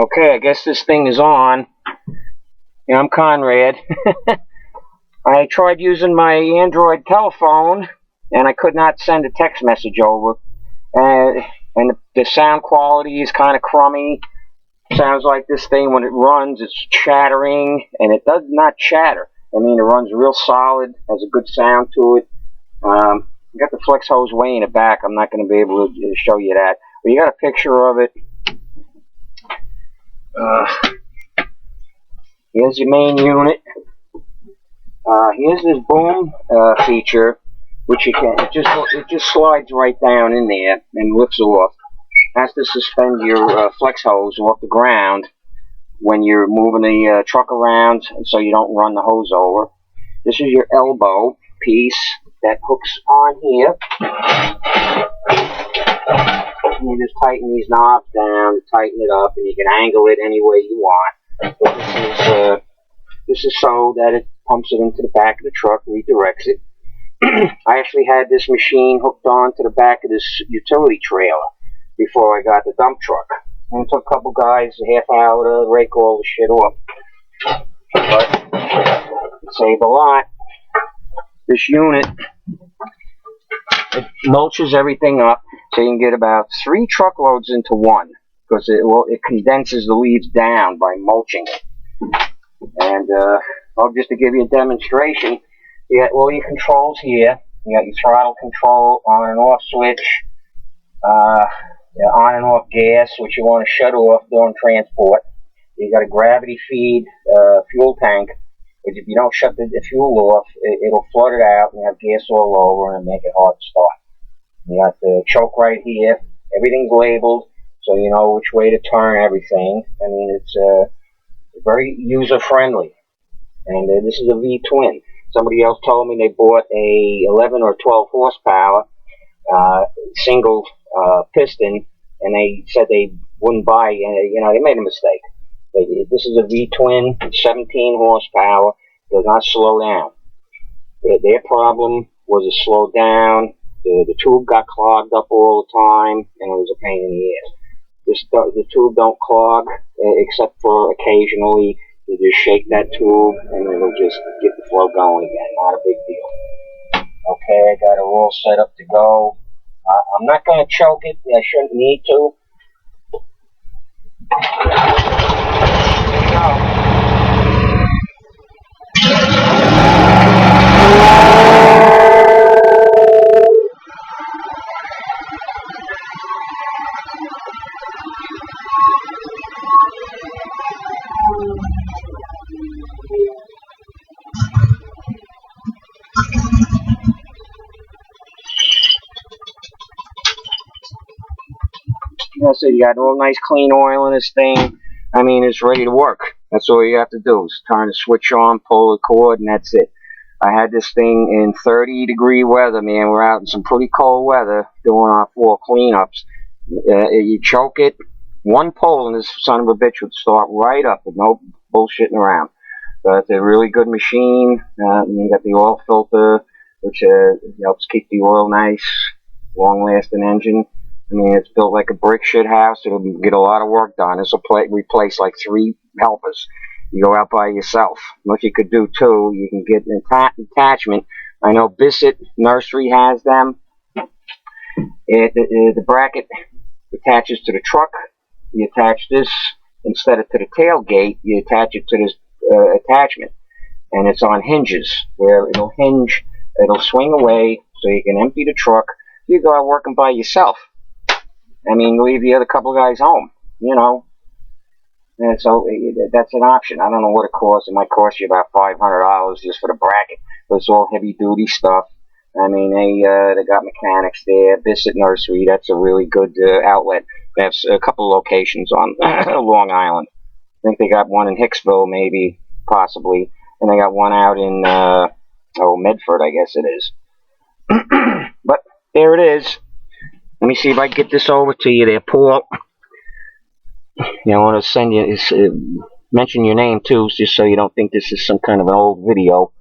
Okay, I guess this thing is on. Yeah, I'm Conrad. I tried using my Android telephone, and I could not send a text message over. And the sound quality is kind of crummy. Sounds like this thing, when it runs, it's chattering, and it does not chatter. I mean, it runs real solid, has a good sound to it. You got the flex hose way in the back. I'm not going to be able to show you that. But you got a picture of it. Here's your main unit. Here's this boom feature, which it just slides right down in there and lifts off. Has to suspend your flex hose off the ground when you're moving the truck around, so you don't run the hose over. This is your elbow piece that hooks on here. And you just tighten these knobs down, tighten it up, and you can angle it any way you want. But this is so that it pumps it into the back of the truck, redirects it. I actually had this machine hooked on to the back of this utility trailer before I got the dump truck. And it took a couple guys a half hour to rake all the shit off. But it saved a lot. This unit, it mulches everything up so you can get about 3 truckloads into one, because it condenses the leaves down by mulching it. And just to give you a demonstration, you got all your controls here. You got your throttle control, on and off switch, on and off gas, which you want to shut off during transport. You got a gravity feed fuel tank, which if you don't shut the fuel off, it'll flood it out and have gas all over and make it hard to start. You got the choke right here. Everything's labeled, so you know which way to turn everything. I mean, it's very user-friendly. And this is a V-twin. Somebody else told me they bought a 11 or 12 horsepower single piston, and they said they wouldn't buy. They made a mistake. This is a V-twin, 17 horsepower. Does not slow down. Their problem was it slowed down. The tube got clogged up all the time, and it was a pain in the ass. The tube don't clog, except for occasionally. You just shake that tube, and it'll just get the flow going again. Not a big deal. Okay, I got it all set up to go. I'm not going to choke it. I shouldn't need to. There you go. So you got all nice clean oil in this thing. I mean, it's ready to work. That's all you have to do is turn the switch on, pull the cord, and that's it. I had this thing in 30-degree weather, man. We're out in some pretty cold weather doing our 4 cleanups. You choke it, one pull, and this son of a bitch would start right up with no bullshitting around. But it's a really good machine. You got the oil filter, which helps keep the oil nice, long-lasting engine. I mean, it's built like a brick shit house. It'll get a lot of work done. This will replace like 3 helpers. You go out by yourself. What you could do too, you can get an attachment. I know Bissett Nursery has them. The bracket attaches to the truck. You attach this instead of to the tailgate. You attach it to this attachment, and it's on hinges where it'll hinge. It'll swing away so you can empty the truck. You go out working by yourself. I mean, leave the other couple guys home, And so that's an option. I don't know what it costs. It might cost you about $500 just for the bracket, but it's all heavy-duty stuff. I mean, they got mechanics there. Bissett Nursery, that's a really good outlet. They have a couple locations on Long Island. I think they got one in Hicksville, maybe, possibly, and they got one out in Medford, I guess it is. But there it is. Let me see if I can get this over to you there, Paul. I want to send you, mention your name too, just so you don't think this is some kind of an old video.